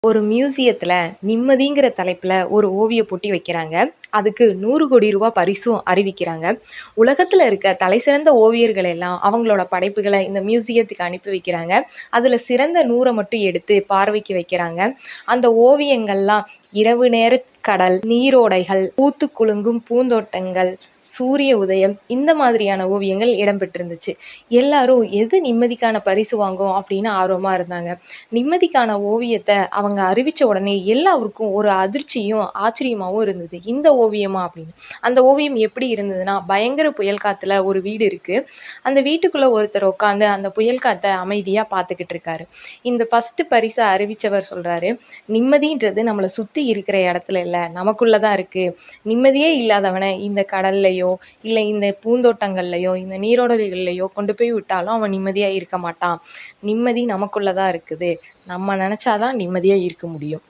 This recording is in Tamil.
ஒரு மியூசியத்துல நிம்மதிங்கிற தலைப்புல ஒரு ஓவிய போட்டி வைக்கிறாங்க. அதுக்கு 100 கோடி ரூபா பரிசும் அறிவிக்கிறாங்க. உலகத்துல இருக்க தலைசிறந்த ஓவியர்கள் எல்லாம் அவங்களோட படைப்புகள இந்த மியூசியத்துக்கு அனுப்பி வைக்கிறாங்க. அதுல சிறந்த 100 மட்டும் எடுத்து பார்வைக்கு வைக்கிறாங்க. அந்த ஓவியங்கள்லாம் இரவு நேர கடல், நீரோடைகள், பூத்து குலுங்கும் பூந்தோட்டங்கள், சூரிய உதயம் இந்த மாதிரியான ஓவியங்கள் இடம்பெற்றிருந்துச்சு. எல்லாரும் எது நிம்மதிக்கான பரிசு வாங்கும் அப்படின்னு ஆர்வமா இருந்தாங்க. நிம்மதிக்கான ஓவியத்த அவங்க அறிவிச்ச உடனே எல்லாருக்கும் ஒரு அதிர்ச்சியும், ஆச்சரியமாவும் இருந்தது. இந்த ஓவியமா அப்படின்னு. அந்த ஓவியம் எப்படி இருந்ததுன்னா, பயங்கர புயல் காத்துல ஒரு வீடு இருக்கு. அந்த வீட்டுக்குள்ள ஒருத்தர் உட்காந்து அந்த புயல் காத்த அமைதியா பார்த்துக்கிட்டு இருக்காரு. இந்த ஃபர்ஸ்ட் பரிச அறிவிச்சவர் சொல்றாரு, "நிம்மதின்றது நம்மள சுத்தி இருக்கிற இடத்துல இல்ல, நமக்குள்ள தான் இருக்கு. நிம்மதியே இல்லாதவன இந்த கடல்லயோ, இல்ல இந்த பூந்தோட்டங்கள்லயோ, இந்த நீரோடைகள்லயோ கொண்டு போய் விட்டாலும் அவன் நிம்மதியா இருக்க மாட்டான். நிம்மதி நமக்குள்ள தான் இருக்குது. நம்ம நெனச்சா தான் நிம்மதியா இருக்க முடியும்."